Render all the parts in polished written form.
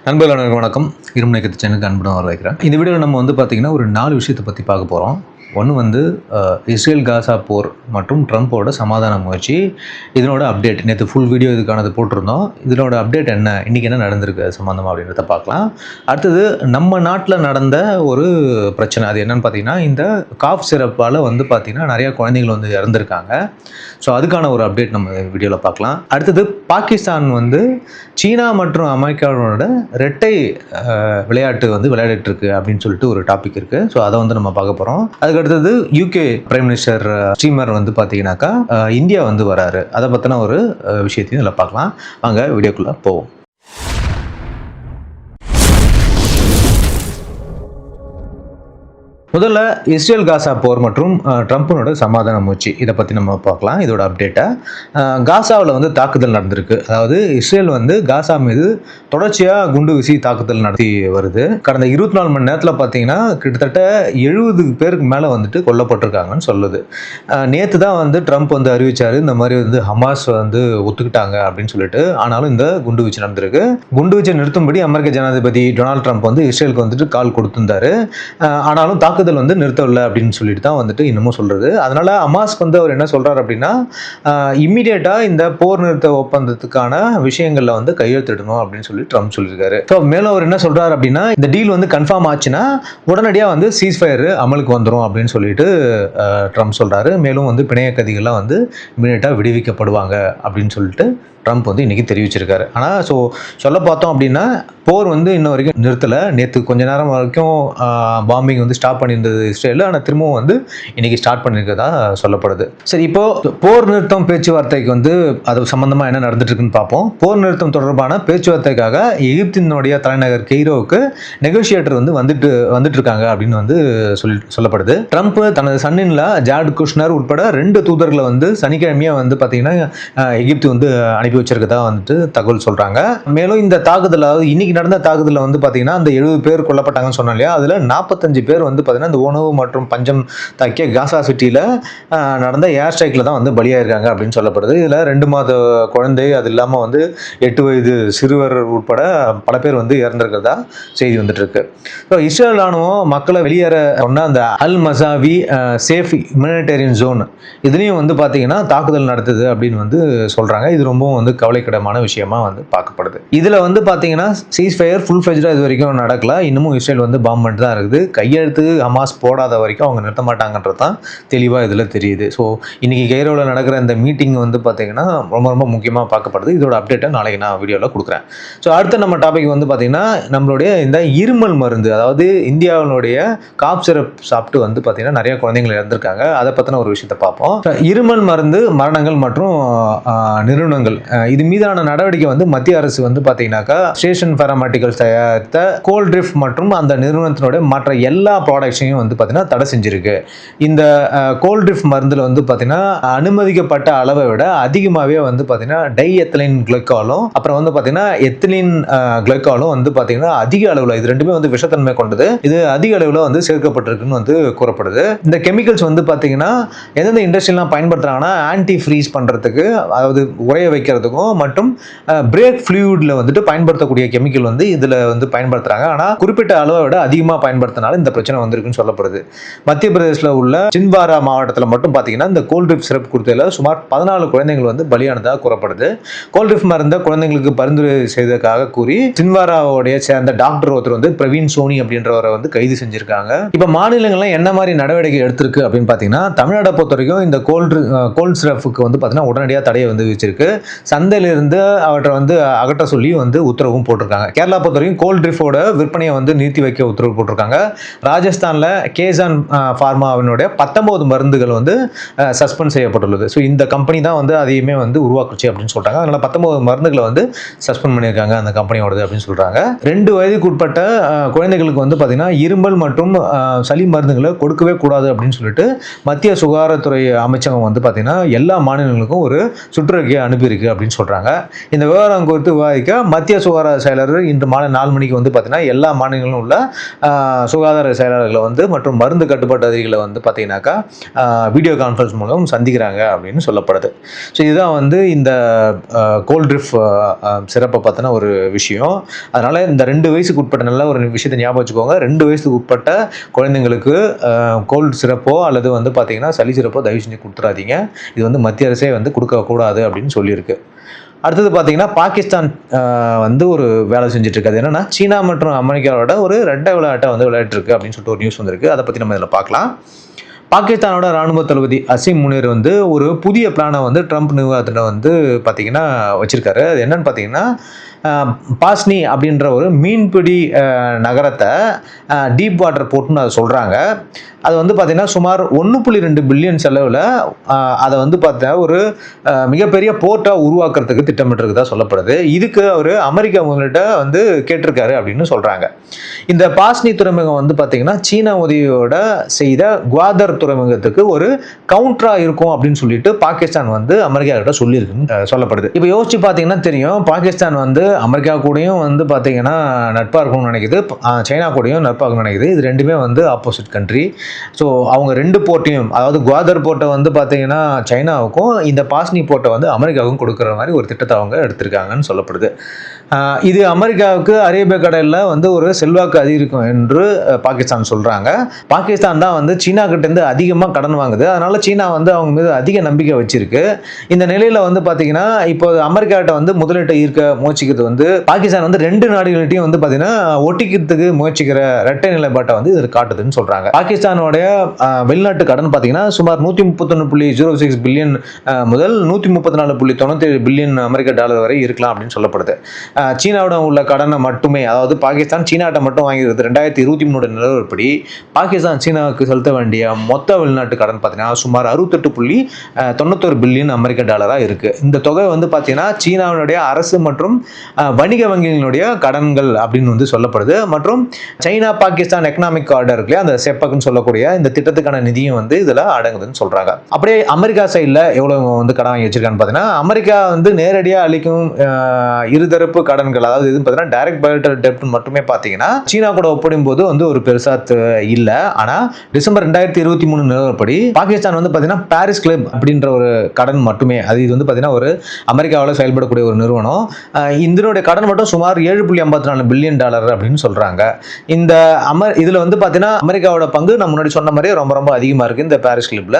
நண்பர்களுக்கு வணக்கம். இருமுனை கத்து சேனலுக்கு அன்புடன் வரவேற்கிறேன். இந்த வீடியோவில் நம்ம பார்த்தீங்கன்னா ஒரு 4 விஷயத்தை பற்றி பார்க்க போகிறோம். ஒன்று இஸ்ரேல் காசா போர் மற்றும் ட்ரம்ப்போட சமாதான முயற்சி. இதனோட அப்டேட் நேற்று ஃபுல் வீடியோ இதுக்கானது போட்டிருந்தோம். இதனோட அப்டேட் என்ன, இன்றைக்கி என்ன நடந்திருக்கு சம்மந்தமாக அப்படின்றத பார்க்கலாம். அடுத்தது நம்ம நாட்டில் நடந்த ஒரு பிரச்சனை, அது என்னென்னு பார்த்தீங்கன்னா இந்த காஃப் சிரப்பால் பார்த்திங்கன்னா நிறையா குழந்தைகள் இறந்துருக்காங்க. ஸோ அதுக்கான ஒரு அப்டேட் நம்ம வீடியோவில் பார்க்கலாம். அடுத்தது பாகிஸ்தான் சீனா மற்றும் அமெரிக்காவோட இரட்டை விளையாட்டு விளையாடிட்டு இருக்கு அப்படின்னு சொல்லிட்டு ஒரு டாபிக் இருக்குது. ஸோ அதை நம்ம பார்க்க போகிறோம். அதுக்கு அடுத்தது யூகே பிரைம் மினிஸ்டர் ஸ்டீமர் பார்த்தீங்கன்னாக்கா இந்தியா வராரு. அதை பற்றின ஒரு விஷயத்தையும் இதில் பார்க்கலாம். வாங்க வீடியோக்குள்ளே போவோம். முதல்ல இஸ்ரேல் காசா போர் மற்றும் ட்ரம்ப்பினோட சமாதான முயற்சி, இதை பற்றி நம்ம பார்க்கலாம். இதோட அப்டேட்டை காசாவில் தாக்குதல் நடந்திருக்கு. அதாவது இஸ்ரேல் காசா மீது தொடர்ச்சியாக குண்டு வீசி தாக்குதல் நடத்தி வருது. கடந்த 24 மணி நேரத்தில் பார்த்தீங்கன்னா கிட்டத்தட்ட 70 பேருக்கு மேலே கொல்லப்பட்டிருக்காங்கன்னு சொல்லுது. நேற்று தான் ட்ரம்ப் அறிவிச்சார் இந்த மாதிரி ஹமாஸ் ஒத்துக்கிட்டாங்க அப்படின்னு சொல்லிட்டு. ஆனாலும் இந்த குண்டு வீச்சு நடந்திருக்கு. குண்டு வீச்சை நிறுத்தும்படி அமெரிக்க ஜனாதிபதி டொனால்ட் ட்ரம்ப் இஸ்ரேலுக்கு கால் கொடுத்திருந்தாரு. ஆனாலும் தாக்குதல் நிறுத்தவில்லை அப்படின்னு சொல்லிட்டு தான் இன்னமும் சொல்றது. அதனால ஹமாஸ்க்கு அவர் என்ன சொல்றாரு அப்படின்னா இம்மிடியேட்டா இந்த போர் நிறுத்த ஒப்பந்தத்துக்கான விஷயங்கள்ல கையெழுத்திடணும் அப்படின்னு சொல்லி ட்ரம்ப் சொல்லியிருக்காரு. ஸோ மேலும் அவர் என்ன சொல்றாரு அப்படின்னா இந்த டீல் கன்ஃபார்ம் ஆச்சுன்னா உடனடியாக சீஸ்ஃபயர் அமலுக்கு வந்துடும் அப்படின்னு சொல்லிட்டு ட்ரம்ப் சொல்றாரு. மேலும் பிணைய கைதிகள்லாம் இம்மிடியேட்டா விடுவிக்கப்படுவாங்க அப்படின்னு சொல்லிட்டு ட்ரம்ப் இன்னைக்கு தெரிவிச்சிருக்காரு. ஆனால் சொல்ல பார்த்தோம் அப்படின்னா போர் இன்ன வரைக்கும் நிறுத்தலை. நேற்று கொஞ்ச நேரம் வரைக்கும் பாம்பிங் ஸ்டாப் பண்ணியிருந்தது இஸ்ரேல். ஆனால் திரும்பவும் இன்னைக்கு ஸ்டார்ட் பண்ணியிருக்கதா சொல்லப்படுது. சரி, இப்போ போர் நிறுத்தம் பேச்சுவார்த்தைக்கு அது சம்பந்தமாக என்ன நடந்துட்டு இருக்குன்னு பார்ப்போம். போர் நிறுத்தம் தொடர்பான பேச்சுவார்த்தைக்காக எகிப்தினுடைய தலைநகர் கெய்ரோவுக்கு நெகோசியேட்டர் வந்துட்டு இருக்காங்க அப்படின்னு சொல்லப்படுது. ட்ரம்ப் தனது சன்னின்ல ஜார்ட் குஷ்னர் உட்பட 2 தூதர்களை சனிக்கிழமையா பார்த்தீங்கன்னா எகிப்து அனுப்பி வச்சிருக்கதா தகவல் சொல்றாங்க. மேலும் இந்த தாக்குதல், அதாவது இன்னைக்கு நடந்த தாக்குதல் பார்த்தீங்கன்னா அந்த 70 பேர் கொல்லப்பட்டாங்கன்னு சொன்னோம் இல்லையா, அதுல 45 பேர் பார்த்தீங்கன்னா இந்த உணவு மற்றும் பஞ்சம் தாக்கிய காசா சிட்டியில நடந்த ஏர் ஸ்ட்ரைக்ல தான் பலியாயிருக்காங்க அப்படின்னு சொல்லப்படுது. இதுல 2 மாத குழந்தை, அது இல்லாம 8 வயது சிறுவர் உட்பட பல பேர் இறந்திருக்கிறதா செய்தி இருக்கு. இஸ்ரேல் ராணுவம் மக்களை வெளியேற சொன்ன அந்த அல் மசாவி சேஃப் ஹியூமனிடேரியன் ஜோன் இதுலயும் பார்த்தீங்கன்னா தாக்குதல் நடத்துது அப்படின்னு சொல்றாங்க. இது ரொம்ப கவலைக்கிடமான விஷயமா பார்க்கப்படுது. இதுல பார்த்தீங்கன்னா சீஸ்ஃபயர் ஃபுல் ஃபிளெஜ்டா இது வரைக்கும் நடக்கல. இன்னமும் இஸ்ரேல் பாம்பு பண்ணிட்டு தான் இருக்குது. கையெழுத்து ஹமாஸ் போடாத வரைக்கும் அவங்க நிறுத்த மாட்டாங்கன்றது தான் தெளிவாக இதில் தெரியுது. ஸோ இன்னைக்கு கெய்ரோவில் நடக்கிற இந்த மீட்டிங் பார்த்தீங்கன்னா ரொம்ப ரொம்ப முக்கியமாக பார்க்கப்படுது. இதோட அப்டேட்டை நாளைக்கு நான் வீடியோவில் கொடுக்குறேன். ஸோ அடுத்த நம்ம டாபிக் பார்த்தீங்கன்னா நம்மளுடைய இந்த இருமல் மருந்து, அதாவது இந்தியாவினுடைய காப் சிரப் சாப்பிட்டு பார்த்தீங்கன்னா நிறைய குழந்தைகள் இறந்திருக்காங்க. அதை பற்றின ஒரு விஷயத்தை பார்ப்போம். இருமல் மருந்து மரணங்கள் மற்றும் நிறுவனங்கள் இது மீதான நடவடிக்கை மத்திய அரசு பார்த்தீங்கன்னாக்கா ஸ்டேஷன் பாராமெடிக்கல்ஸ் தயாரித்த கோல்ட்ரிஃப் மற்றும் அந்த நிறுவனத்தினுடைய மற்ற எல்லா ப்ராடக்ட்ஸையும் பார்த்தீங்கன்னா தடை செஞ்சிருக்கு. இந்த கோல்ட்ரிஃப் மருந்துல பார்த்தீங்கன்னா அனுமதிக்கப்பட்ட அளவை விட அதிகமாகவே பார்த்தீங்கன்னா டை எத்திலின் கிளைக்காலும் அப்புறம் பார்த்தீங்கன்னா எத்திலின் கிளைக்காலும் பார்த்தீங்கன்னா அதிக அளவில், இது ரெண்டுமே விஷத்தன்மை கொண்டது, இது அதிக அளவில் சேர்க்கப்பட்டிருக்குன்னு கூறப்படுது. இந்த கெமிக்கல்ஸ் பார்த்தீங்கன்னா எந்தெந்த இண்டஸ்ட்ரியெலாம் பயன்படுத்துறாங்கன்னா ஆன்டி ஃப்ரீஸ் பண்ணுறதுக்கு, அதாவது உரைய வைக்கிறதுக்கும் மற்றும் பிரேக் ஃப்ளூயிட்ல பயன்படுத்தக்கூடிய கெமிக்கல் இதில் பயன்படுத்துறாங்க. ஆனால் குறிப்பிட்ட அளவை விட அதிகமாக பயன்படுத்தினால இந்த பிரச்சனை வந்திருக்குன்னு சொல்லப்படுது. மத்திய பிரதேசத்தில் உள்ள சின்வாரா மாவட்டத்தில் மட்டும் பார்த்தீங்கன்னா இந்த கோல்ட்ரிஃப் சிரப் கொடுத்ததில் சுமார் 14 குழந்தைகள் பலியானதாக கூறப்படுது. கோல்ட்ரிஃப் மருந்த குழந்தைங்களுக்கு பரிந்துரை செய்ததாக கூறி சின்வாராவோடைய சேர்ந்த டாக்டர் ஒருத்தர் பிரவீன் சோனி அப்படின்றவரை கைது செஞ்சிருக்காங்க. இப்போ மாநிலங்கள்லாம் என்ன மாதிரி நடவடிக்கை எடுத்திருக்கு அப்படின்னு பார்த்தீங்கன்னா தமிழ்நாட்டை பொறுத்த வரைக்கும் இந்த கோல்ட் சிரப்புக்கு பார்த்தீங்கன்னா உடனடியாக தடையை வச்சிருக்கு. சந்தையிலிருந்து அவற்றை அகற்ற சொல்லி உத்தரவும் போட்டிருக்காங்க. கேரளா பொறுத்த வரைக்கும் கோல்ட்ரிஃபோட விற்பனையை நிறுத்தி வைக்க உத்தரவு போட்டிருக்காங்க. ராஜஸ்தான்ல கேசான் ஃபார்மாவினுடைய 19 மருந்துகள் சஸ்பெண்ட் செய்யப்பட்டுள்ளது. ஸோ இந்த கம்பெனி தான் அதையுமே உருவாக்குச்சு அப்படின்னு சொல்றாங்க. அதனால 19 மருந்துகளை சஸ்பெண்ட் பண்ணியிருக்காங்க அந்த கம்பெனியோடது அப்படின்னு சொல்றாங்க. 2 வயதுக்கு உட்பட்ட குழந்தைகளுக்கு பார்த்தீங்கன்னா இருமல் மற்றும் சளி மருந்துகளை கொடுக்கவே கூடாது அப்படின்னு சொல்லிட்டு மத்திய சுகாதாரத்துறை அமைச்சகம் பார்த்தீங்கன்னா எல்லா மாநிலங்களுக்கும் ஒரு சுற்றறிக்கையை அனுப்பியிருக்கு அப்படின்னு சொல்றாங்க. இந்த விவகாரம் குறித்து விவாதிக்க மத்திய சுகாதார செயலர் இன்று மாலை 4 மணிக்கு வந்து பார்த்தீங்கன்னா எல்லா மாநிலங்களிலும் உள்ள சுகாதார செயலாளர்களை வந்து மற்றும் மருந்து கட்டுப்பாட்டு அதிகாரிகளை வந்து பார்த்தீங்கன்னாக்கா வீடியோ கான்ஃபரன்ஸ் மூலம் சந்திக்கிறாங்க அப்படின்னு சொல்லப்படுது. ஸோ இதுதான் வந்து இந்த கோல்ட் ட்ரிஃப் சிறப்பை பற்றின ஒரு விஷயம். அதனால் இந்த 2 வயசுக்கு உட்பட்ட நல்ல ஒரு விஷயத்தை ஞாபகம் வச்சுக்கோங்க. 2 வயசுக்கு உட்பட்ட குழந்தைங்களுக்கு கோல்டு சிறப்போ அல்லது வந்து பார்த்தீங்கன்னா சளி சிறப்போ தயவு செஞ்சு கொடுத்துறாதீங்க. இது வந்து மத்திய அரசே வந்து கொடுக்கக்கூடாது அப்படின்னு சொல்லியிருக்கு. அடுத்தது பார்த்தீங்கன்னா பாகிஸ்தான் வந்து ஒரு வேலை செஞ்சுட்டு இருக்காது. என்னன்னா சீனா மற்றும் அமெரிக்காவோட ஒரு ரெட்டை விளையாட்டை வந்து விளையாட்டுருக்கு அப்படின்னு சொல்லிட்டு ஒரு நியூஸ் வந்திருக்கு. அதை பற்றி நம்ம இதில் பார்க்கலாம். பாகிஸ்தானோட ராணுவ தளபதி அசீம் முனீர் வந்து ஒரு புதிய பிளானை வந்து ட்ரம்ப் நிர்வாகத்தில் வந்து பார்த்தீங்கன்னா வச்சிருக்காரு. அது என்னன்னு பார்த்தீங்கன்னா பாஸ்னி அப்படின்ற ஒரு மீன்பிடி நகரத்தை டீப் வாட்டர் போர்ட்னு அதை சொல்கிறாங்க. அது வந்து பார்த்தீங்கன்னா சுமார் 1.2 பில்லியன் செலவில் அதை வந்து பார்த்தா ஒரு மிகப்பெரிய போர்ட்டாக உருவாக்குறதுக்கு திட்டமிட்டிருக்குதா சொல்லப்படுது. இதுக்கு அவர் அமெரிக்கா முதலீட்டை வந்து கேட்டிருக்காரு அப்படின்னு சொல்கிறாங்க. இந்த பாஸ்னி துறைமுகம் வந்து பார்த்தீங்கன்னா சீனா உதவியோட செய்த குவாதர் துறைமுகத்துக்கு ஒரு கவுண்டராக இருக்கும் அப்படின்னு சொல்லிட்டு பாகிஸ்தான் வந்து அமெரிக்கா கிட்ட சொல்லியிருக்குன்னு சொல்லப்படுது. இப்போ யோசிச்சு பார்த்தீங்கன்னா தெரியும், பாகிஸ்தான் வந்து அமெரிக்கா கூடயும் வந்து பார்த்தீங்கன்னா நட்பாக இருக்கணும்னு நினைக்குது, சைனா கூடயும் நட்பாக இருக்கணும்னு நினைக்குது. இது ரெண்டுமே வந்து ஆப்போசிட் கண்ட்ரி. ஸோ அவங்க 2 போர்ட்டையும், அதாவது குவாதர் போர்ட்டை வந்து பார்த்தீங்கன்னா சைனாவுக்கும், இந்த பாஸ்னி போர்ட்டை வந்து அமெரிக்காவுக்கும் கொடுக்குற மாதிரி ஒரு திட்டத்தை அவங்க எடுத்திருக்காங்கன்னு சொல்லப்படுது. இது அமெரிக்காவுக்கு அரேபிய கடலில் வந்து ஒரு செல்வாக்கு அதிகரிக்கும் என்று பாகிஸ்தான் சொல்கிறாங்க. பாகிஸ்தான் தான் வந்து சீனா கிட்டேருந்து அதிகமாக கடன் வாங்குது. அதனால் சீனா வந்து அவங்க மீது அதிக நம்பிக்கை வச்சிருக்கு. இந்த நிலையில் வந்து பார்த்தீங்கன்னா இப்போ அமெரிக்காட்ட வந்து முதலீட்டை ஈர்க்க முயற்சிக்கிறது வந்து பாகிஸ்தான் வந்து 2 நாடுகள்கிட்டையும் வந்து பார்த்தீங்கன்னா ஒட்டிக்கிறதுக்கு முயற்சிக்கிற இரட்டை நிலைப்பாட்டை வந்து இது காட்டுதுன்னு சொல்கிறாங்க. பாகிஸ்தானோடைய வெளிநாட்டு கடன் பார்த்தீங்கன்னா சுமார் 131.06 பில்லியன் முதல் 134.97 பில்லியன் அமெரிக்க டாலர் வரை இருக்கலாம் அப்படின்னு சொல்லப்படுது. சீனாவோட உள்ள கடனை மட்டுமே, அதாவது பாகிஸ்தான் சீனாட்ட மட்டும் வாங்கியிருக்கிறது 2023 நிலவரப்படி பாகிஸ்தான் சீனாவுக்கு செலுத்த வேண்டிய மொத்த வெளிநாட்டு கடன் பார்த்தீங்கன்னா சுமார் 68.91 பில்லியன் அமெரிக்க டாலராக இருக்குது. இந்த தொகை வந்து பார்த்தீங்கன்னா சீனாவினுடைய அரசு மற்றும் வணிக வங்கிகளுடைய கடன்கள் அப்படின்னு வந்து சொல்லப்படுது. மற்றும் சைனா பாகிஸ்தான் எக்கனாமிக் கார்டர் இருக்கு, அந்த செப்பக்குன்னு சொல்லக்கூடிய இந்த திட்டத்துக்கான நிதியும் வந்து இதில் அடங்குதுன்னு சொல்கிறாங்க. அப்படியே அமெரிக்கா சைடில் எவ்வளோ வந்து கடன் வாங்கி வச்சிருக்கான்னு பார்த்தீங்கன்னா அமெரிக்கா வந்து நேரடியாக அளிக்கும் இருதரப்பு கடன்கள், அதாவது இது பார்த்தீங்கன்னா டைரக்ட் பைலேட்டரல் டெப்ட் மட்டுமே பார்த்தீங்கன்னா சீனா கூட ஒப்பிடும் போது வந்து ஒரு பெருசா இல்லை. ஆனால் டிசம்பர் 2023 நிலவரப்படி பாகிஸ்தான் வந்து பார்த்தீங்கன்னா பாரிஸ் கிளப் அப்படின்ற ஒரு கடன் மட்டுமே, அது இது வந்து பார்த்தீங்கன்னா ஒரு அமெரிக்காவில் செயல்படக்கூடிய ஒரு நிறுவனம், இதனுடைய கடன் மட்டும் சுமார் 7.54 பில்லியன் டாலர் அப்படின்னு சொல்றாங்க. இந்த இதில் வந்து பார்த்தீங்கன்னா அமெரிக்காவோட பங்கு நான் முன்னாடி சொன்ன மாதிரி ரொம்ப ரொம்ப அதிகமாக இருக்குது. இந்த பாரிஸ் கிளப்ல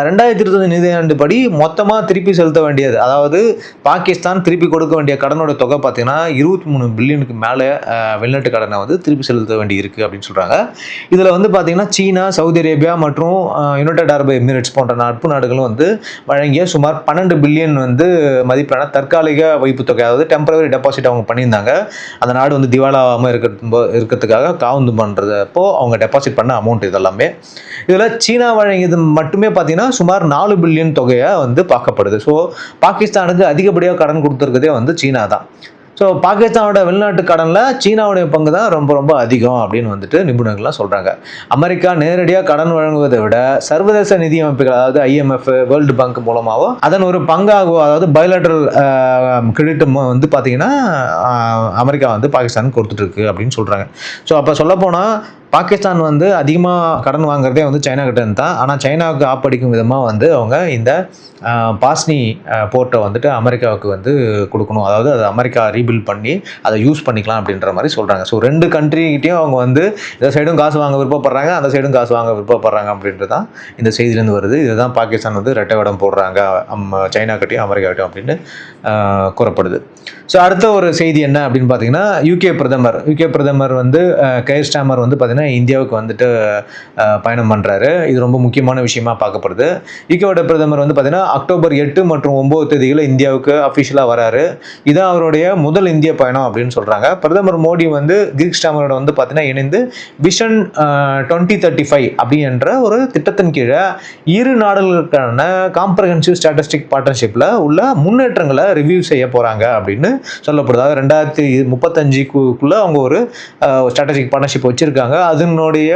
2020 நிதியாண்டு படி மொத்தமாக திருப்பி செலுத்த வேண்டியது, அதாவது பாகிஸ்தான் திருப்பி கொடுக்க வேண்டிய கடனோட தொகை பார்த்தீங்கன்னா 23 பில்லியனுக்கு மேலே வெளிநாட்டு கடனை வந்து திருப்பி செலுத்த வேண்டி இருக்குது அப்படின்னு சொல்கிறாங்க. இதில் வந்து பார்த்தீங்கன்னா சீனா, சவுதி அரேபியா மற்றும் யுனைடெட் அரபு எமிரேட்ஸ் போன்ற நட்பு நாடுகளும் வந்து வழங்கிய சுமார் 12 பில்லியன் வந்து மதிப்பான தற்காலிக வைப்பு தொகை, அதாவது டெம்பரவரி டெபாசிட் அவங்க பண்ணியிருந்தாங்க. அந்த நாடு வந்து திவாலாகாமல் இருக்கிறதுக்காக காவுந்து பண்ணுறதப்போ அவங்க டெபாசிட் பண்ண அமௌண்ட் இதெல்லாமே. இதில் சீனா வழங்கியது மட்டுமே பார்த்தீங்கன்னா சுமார் 4 பில்லியன் தொகையை வந்து பார்க்கப்படுது. ஸோ பாகிஸ்தானுக்கு அதிகப்படியாக கடன் கொடுத்துருக்கதே வந்து சீனா தான். ஸோ பாகிஸ்தானோட வெளிநாட்டு கடனில் சீனாவுடைய பங்கு தான் ரொம்ப ரொம்ப அதிகம் அப்படின்னு வந்துட்டு நிபுணர்கள்லாம் சொல்கிறாங்க. அமெரிக்கா நேரடியாக கடன் வழங்குவதை விட சர்வதேச நிதி அமைப்புகள், அதாவது IMF, வேர்ல்டு பேங்க் மூலமாகவோ அதன் ஒரு பங்காகவோ, அதாவது பைலேட்டரல் கிரெடிட் வந்து பார்த்தீங்கன்னா அமெரிக்கா வந்து பாகிஸ்தானுக்கு கொடுத்துட்ருக்கு அப்படின்னு சொல்கிறாங்க. ஸோ அப்போ சொல்லப்போனால் பாகிஸ்தான் வந்து அதிகமாக கடன் வாங்குறதே வந்து சைனா கிட்ட இருந்து தான். ஆனால் சைனாவுக்கு ஆப்படிக்கும் விதமாக வந்து அவங்க இந்த பாஸ்னி போர்ட்டை வந்துட்டு அமெரிக்காவுக்கு வந்து கொடுக்கணும், அதாவது அதை அமெரிக்கா ரீபில்ட் பண்ணி அதை யூஸ் பண்ணிக்கலாம் அப்படின்ற மாதிரி சொல்கிறாங்க. ஸோ 2 கண்ட்ரிகிட்டையும் அவங்க வந்து இந்த சைடும் காசு வாங்க விருப்பப்படுறாங்க, அந்த சைடும் காசு வாங்க விருப்பப்படுறாங்க அப்படின்றது தான் இந்த செய்தியிலேருந்து வருது. இதுதான் பாகிஸ்தான் வந்து ரெட்டை வடம் போடுறாங்க சைனா கிட்டையும் அமெரிக்கா கிட்டையும் அப்படின்னு கூறப்படுது. ஸோ அடுத்த ஒரு செய்தி என்ன அப்படின்னு பார்த்தீங்கன்னா யூகே பிரதமர் வந்து கெய்ர் ஸ்டாமர் வந்து பார்த்தீங்கன்னா இந்தியாவுக்கு வந்துட்டு பயணம் பண்ணுறாரு. இது ரொம்ப முக்கியமான விஷயமா பார்க்கப்படுது. யூகேவோட பிரதமர் வந்து பார்த்தீங்கன்னா அக்டோபர் 8 மற்றும் 9 தேதிகளில் இந்தியாவுக்கு அஃபிஷியலாக வராரு. இதான் அவருடைய முதல் இந்திய பயணம் அப்படின்னு சொல்கிறாங்க. பிரதமர் மோடி வந்து கெய்ர் ஸ்டாமரோட வந்து பார்த்தீங்கன்னா இணைந்து விஷன் 2035 அப்படின்ற ஒரு திட்டத்தின் கீழே இரு நாடுகளுக்கான காம்ப்ரஹென்சிவ் ஸ்டாட்டிஸ்டிக் பார்ட்னர்ஷிப்பில் உள்ள முன்னேற்றங்களை ரிவ்யூ செய்ய போகிறாங்க அப்படின்னு அப்படின்னு சொல்லப்படுது. அதாவது 2035க்குள்ளே அவங்க ஒரு ஸ்ட்ராட்டஜிக் பார்ட்னர்ஷிப் வச்சுருக்காங்க. அதனுடைய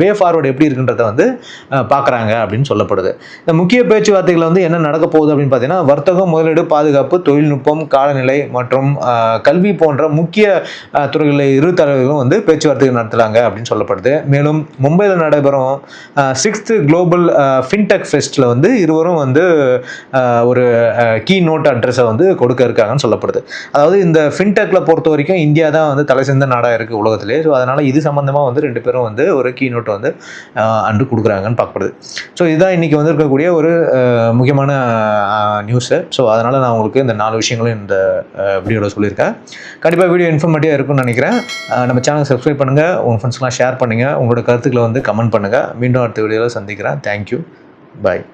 வே ஃபார்வர்டு எப்படி இருக்குன்றதை வந்து பார்க்குறாங்க அப்படின்னு சொல்லப்படுது. இந்த முக்கிய பேச்சுவார்த்தைகள் வந்து என்ன நடக்க போகுது அப்படின்னு பார்த்தீங்கன்னா, வர்த்தகம், முதலீடு, பாதுகாப்பு, தொழில்நுட்பம், காலநிலை மற்றும் கல்வி போன்ற முக்கிய துறைகளில் இரு தலைவர்களும் வந்து பேச்சுவார்த்தைகள் நடத்துகிறாங்க அப்படின்னு சொல்லப்படுது. மேலும் மும்பையில் நடைபெறும் 6th குளோபல் ஃபின்டெக் ஃபெஸ்ட்டில் வந்து இருவரும் வந்து ஒரு கீ நோட் அட்ரஸை வந்து கொடுக்க இருக்காங்கன்னு சொல்லப்படுது. அதாவது இந்த ஃபின்டெக்கில் பொறுத்த வரைக்கும் இந்தியா தான் வந்து தலை சிறந்த நாடாக இருக்குது உலகத்திலே. ஸோ அதனால் இது சம்மந்தமாக வந்து 2 பேரும் வந்து ஒரு கீ நோட் வந்து அன்று கொடுக்குறாங்கன்னு பார்க்கப்படுது. ஸோ இதுதான் இன்றைக்கி வந்து இருக்கக்கூடிய ஒரு முக்கியமான நியூஸு. ஸோ அதனால் நான் உங்களுக்கு இந்த 4 விஷயங்களும் இந்த வீடியோவில் சொல்லியிருக்கேன். கண்டிப்பாக வீடியோ இன்ஃபர்மேட்டிவாக இருக்கும்னு நினைக்கிறேன். நம்ம சேனல் சப்ஸ்கிரைப் பண்ணுங்கள், உங்கள் ஃப்ரெண்ட்ஸ்லாம் ஷேர் பண்ணுங்கள், உங்களோட கருத்துக்களை வந்து கமெண்ட் பண்ணுங்கள். மீண்டும் அடுத்த வீடியோவில் சந்திக்கிறேன். தேங்க்யூ. பாய்.